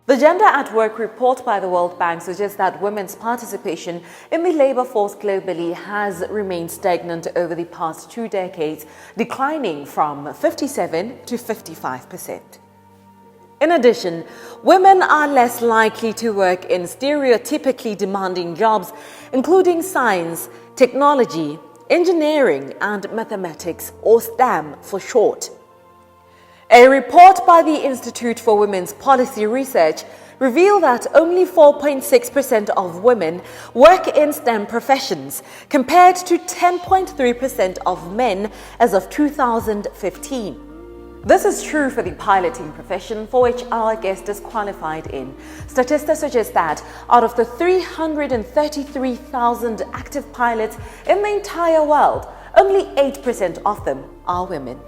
The Gender at Work report by the World Bank suggests that women's participation in the labor force globally has remained stagnant over the past 2 decades, declining from 57 to 55%. In addition, women are less likely to work in stereotypically demanding jobs, including science, technology, engineering, and mathematics, or STEAME for short. A report by the Institute for Women's Policy Research revealed that only 4.6% of women work in STEM professions, compared to 10.3% of men as of 2015. This is true for the piloting profession, for which our guest is qualified in. Statistics suggest that out of the 333,000 active pilots in the entire world, only 8% of them are women.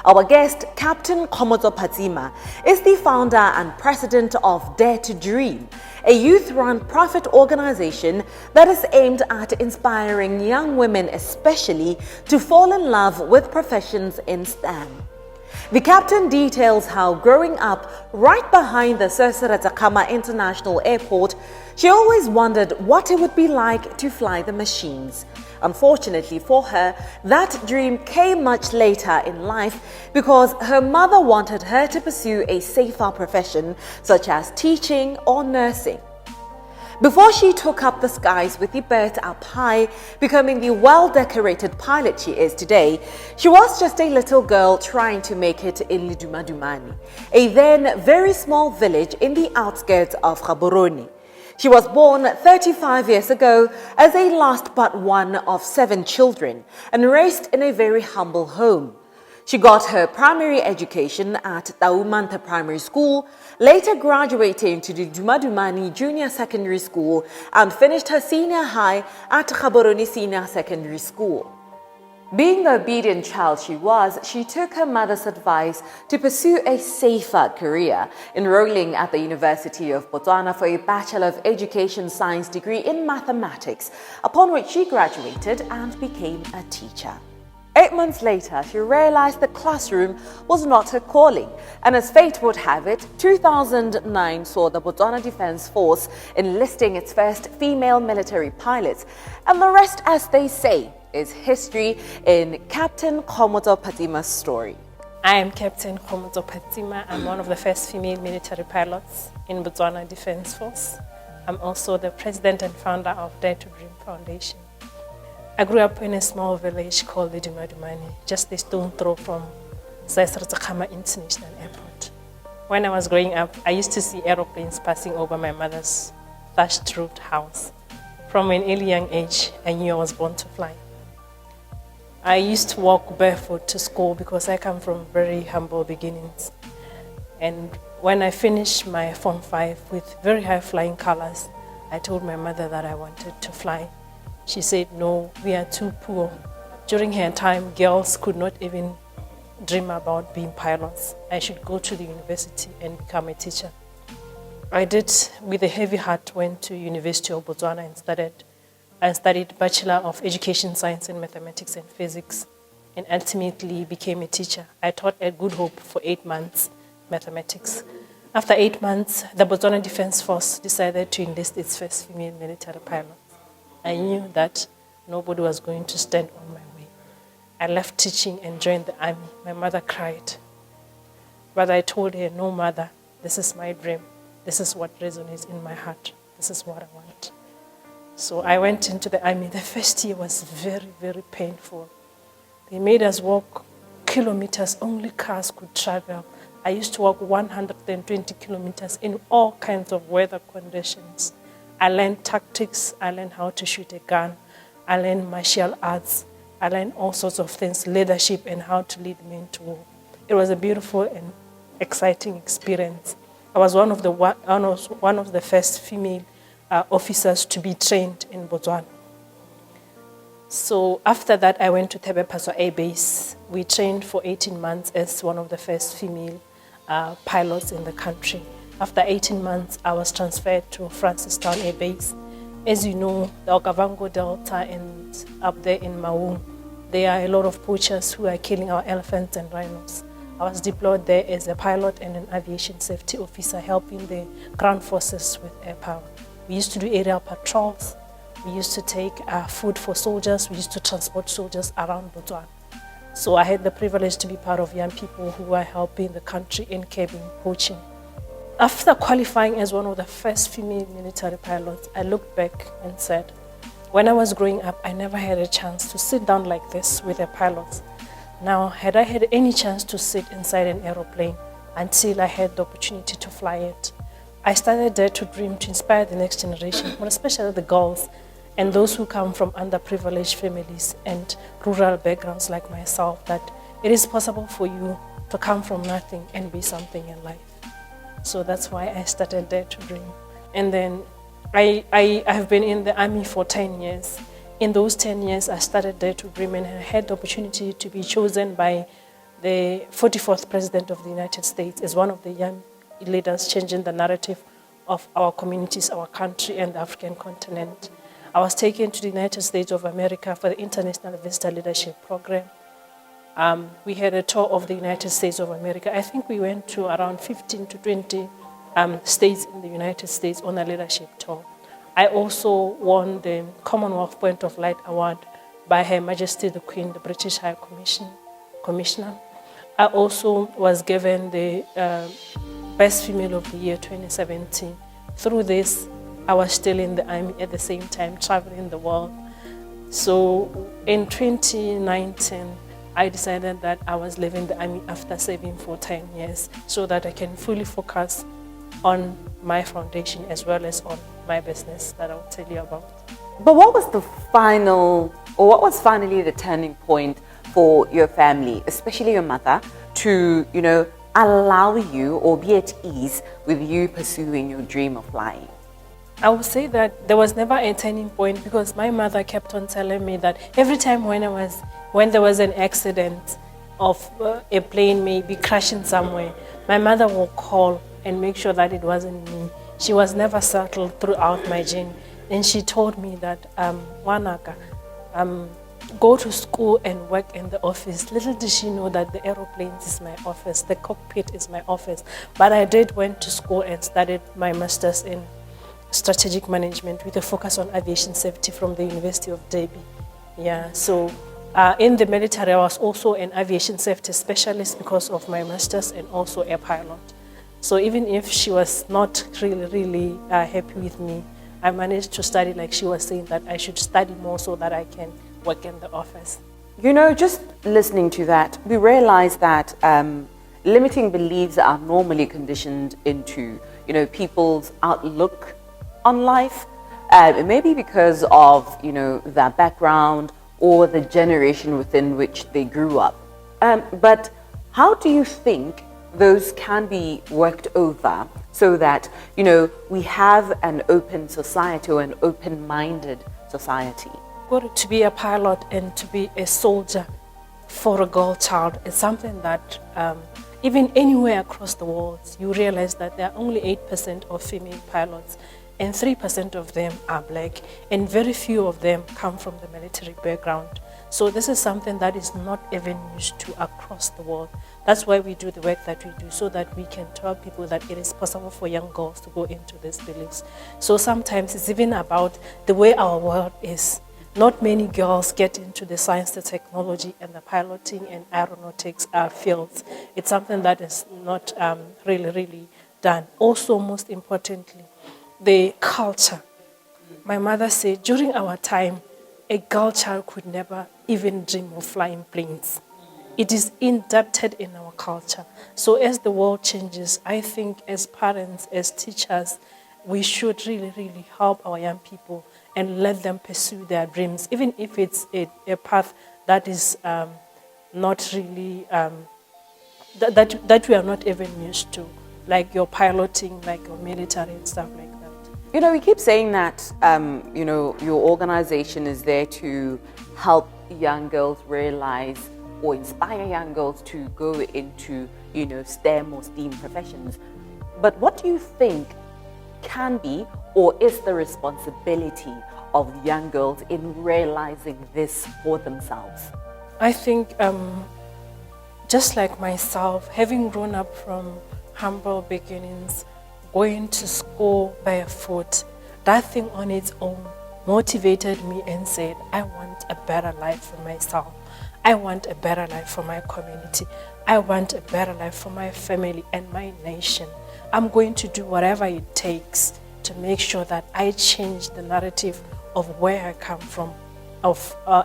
Our guest, Captain Khomozo Phatsima, is the founder and president of Dare to Dream, a youth-run profit organization that is aimed at inspiring young women especially to fall in love with professions in STEM. The captain details how growing up right behind the Tsakama International Airport, she always wondered what it would be like to fly the machines. Unfortunately for her, that dream came much later in life because her mother wanted her to pursue a safer profession such as teaching or nursing. Before she took up the skies with the birds up high, becoming the well-decorated pilot she is today, she was just a little girl trying to make it in Lidumadumani, a then very small village in the outskirts of Gaborone. She was born 35 years ago as a last but one of 7 children and raised in a very humble home. She got her primary education at Taumanta Primary School, later graduating to the Dumadumani Junior Secondary School and finished her senior high at Gaborone Senior Secondary School. Being the obedient child she was, she took her mother's advice to pursue a safer career, enrolling at the University of Botswana for a Bachelor of Education Science degree in mathematics, upon which she graduated and became a teacher. 8 months later, she realized the classroom was not her calling, and as fate would have it, 2009 saw the Botswana Defence Force enlisting its first female military pilots, and the rest, as they say, is history in Captain Khomozo Phatsima's story. I am Captain Khomozo Phatsima. I'm one of the first female military pilots in Botswana Defence Force. I'm also the president and founder of Dare to Dream Foundation. I grew up in a small village called Lidumadumani, just a stone throw from Tsakama International Airport. When I was growing up, I used to see aeroplanes passing over my mother's thatched roofed house. From an early young age, I knew I was born to fly. I used to walk barefoot to school because I come from very humble beginnings. And when I finished my Form 5 with very high flying colors, I told my mother that I wanted to fly. She said, no, we are too poor. During her time, girls could not even dream about being pilots. I should go to the university and become a teacher. I did, with a heavy heart, went to University of Botswana and studied Bachelor of Education Science in Mathematics and Physics, and ultimately became a teacher. I taught at Good Hope for 8 months, mathematics. After 8 months, the Botswana Defence Force decided to enlist its first female military pilot. I knew that nobody was going to stand on my way. I left teaching and joined the army. My mother cried. But I told her, no, mother, this is my dream. This is what resonates in my heart. This is what I want. So I went into the army. The first year was very, very painful. They made us walk kilometers only cars could travel. I used to walk 120 kilometers in all kinds of weather conditions. I learned tactics. I learned how to shoot a gun. I learned martial arts. I learned all sorts of things, leadership and how to lead men to war. It was a beautiful and exciting experience. I was one of the first female officers to be trained in Botswana. So after that, I went to Tebepaso Air Base. We trained for 18 months as one of the first female pilots in the country. After 18 months, I was transferred to Francistown Air Base. As you know, the Okavango Delta and up there in Maun, there are a lot of poachers who are killing our elephants and rhinos. I was deployed there as a pilot and an aviation safety officer, helping the ground forces with air power. We used to do aerial patrols. We used to take food for soldiers. We used to transport soldiers around Botswana. So I had the privilege to be part of young people who were helping the country in curbing poaching. After qualifying as one of the first female military pilots, I looked back and said, when I was growing up, I never had a chance to sit down like this with a pilot. Now, had I had any chance to sit inside an aeroplane until I had the opportunity to fly it, I started there to dream to inspire the next generation, but especially the girls and those who come from underprivileged families and rural backgrounds like myself, that it is possible for you to come from nothing and be something in life. So that's why I started there to dream. And then I have been in the army for 10 years. In those 10 years, I started there to dream, and I had the opportunity to be chosen by the 44th President of the United States as one of the young leaders changing the narrative of our communities, our country, and the African continent. I was taken to the United States of America for the International Visitor Leadership Program. We had a tour of the United States of America. I think we went to around 15 to 20 states in the United States on a leadership tour. I also won the Commonwealth Point of Light Award by Her Majesty the Queen, the British High Commissioner. I also was given the Best Female of the Year 2017. Through this, I was still in the army at the same time, traveling the world. So in 2019, I decided that I was leaving the army after serving for 10 years so that I can fully focus on my foundation as well as on my business that I'll tell you about. But what was finally the turning point for your family, especially your mother, to, allow you or be at ease with you pursuing your dream of flying? I would say that there was never a turning point, because my mother kept on telling me that every time when there was an accident of a plane maybe crashing somewhere, my mother will call and make sure that it wasn't me. She was never settled throughout my journey. And she told me that, Wanaka, go to school and work in the office. Little did she know that the aeroplanes is my office, the cockpit is my office. But I went to school and studied my master's in strategic management with a focus on aviation safety from the University of Derby. Yeah, so in the military, I was also an aviation safety specialist because of my master's, and also a pilot. So even if she was not really happy with me, I managed to study, like she was saying, that I should study more so that I can work in the office. Just listening to that, we realize that limiting beliefs are normally conditioned into, people's outlook on life. It may be because of, their background or the generation within which they grew up. But how do you think those can be worked over so that, we have an open society or an open-minded society? To be a pilot and to be a soldier for a girl child is something that even anywhere across the world, you realize that there are only 8% of female pilots, and 3% of them are black, and very few of them come from the military background. So this is something that is not even used to across the world. That's why we do the work that we do, so that we can tell people that it is possible for young girls to go into these beliefs. So sometimes it's even about the way our world is. Not many girls get into the science, the technology, and the piloting and aeronautics fields. It's something that is not really done. Also, most importantly, the culture. My mother said during our time, a girl child could never even dream of flying planes. It is inducted in our culture. So as the world changes, I think as parents, as teachers, we should really help our young people and let them pursue their dreams, even if it's a path that is not really, that we are not even used to, like your piloting, like your military and stuff like that. We keep saying that, your organization is there to help young girls realize or inspire young girls to go into, STEM or STEAME professions. But what do you think can be or is the responsibility of young girls in realizing this for themselves? I think just like myself, having grown up from humble beginnings, going to school barefoot, that thing on its own motivated me and said, I want a better life for myself. I want a better life for my community. I want a better life for my family and my nation. I'm going to do whatever it takes to make sure that I change the narrative of where I come from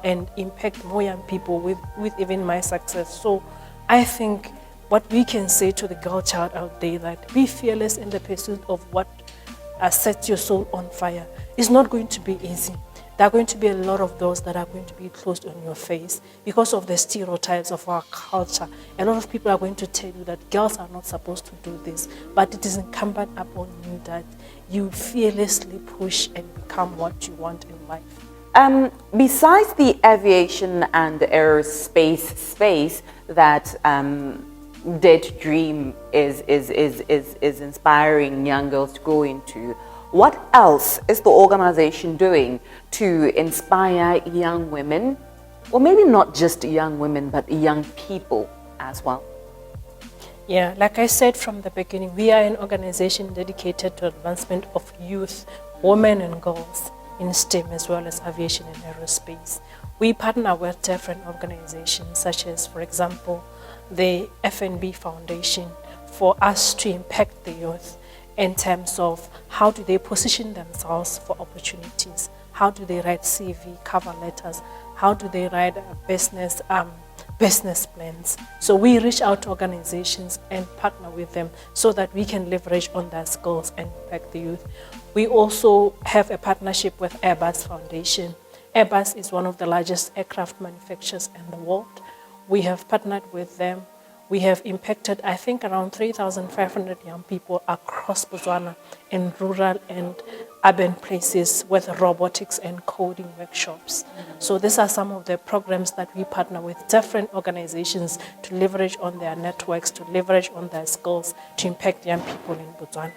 and impact more young people with even my success. So I think what we can say to the girl child out there, that be fearless in the pursuit of what sets your soul on fire. It's not going to be easy. There are going to be a lot of doors that are going to be closed on your face because of the stereotypes of our culture. A lot of people are going to tell you that girls are not supposed to do this, but it is incumbent upon you that you fearlessly push and become what you want in life. Besides the aviation and aerospace space that Dare to Dream is inspiring young girls to go into, what else is the organization doing to inspire young women, or maybe not just young women, but young people as well? Yeah, like I said from the beginning, we are an organization dedicated to advancement of youth, women and girls in STEAME as well as aviation and aerospace. We partner with different organizations such as, for example, the F&B Foundation for us to impact the youth in terms of how do they position themselves for opportunities, how do they write CV, cover letters, how do they write business plans. So we reach out to organizations and partner with them so that we can leverage on their skills and impact the youth. We also have a partnership with Airbus Foundation. Airbus is one of the largest aircraft manufacturers in the world. We have partnered with them. We have impacted, I think, around 3,500 young people across Botswana in rural and urban places with robotics and coding workshops. So these are some of the programs that we partner with different organizations to leverage on their networks, to leverage on their skills, to impact young people in Botswana.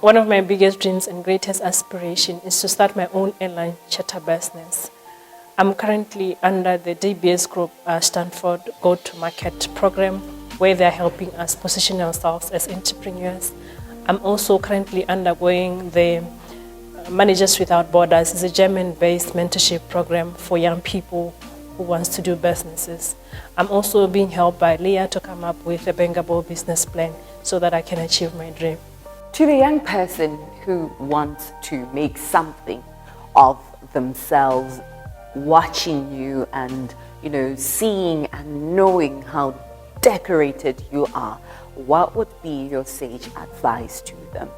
One of my biggest dreams and greatest aspiration is to start my own airline charter business. I'm currently under the DBS Group Stanford Go-to-Market program, where they're helping us position ourselves as entrepreneurs. I'm also currently undergoing the Managers Without Borders. It's a German-based mentorship program for young people who wants to do businesses. I'm also being helped by Leah to come up with a bankable business plan so that I can achieve my dream. To the young person who wants to make something of themselves, watching you and seeing and knowing how decorated you are, what would be your sage advice to them?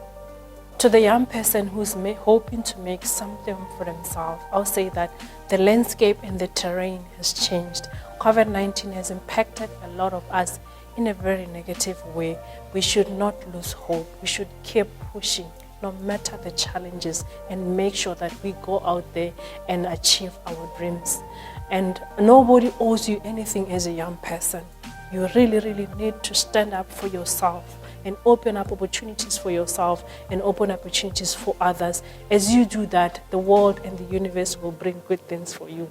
To the young person who's hoping to make something for themselves, I'll say that the landscape and the terrain has changed. COVID-19 has impacted a lot of us in a very negative way. We should not lose hope. We should keep pushing no matter the challenges and make sure that we go out there and achieve our dreams. And nobody owes you anything as a young person. You really, really need to stand up for yourself and open up opportunities for yourself and open opportunities for others. As you do that, the world and the universe will bring good things for you.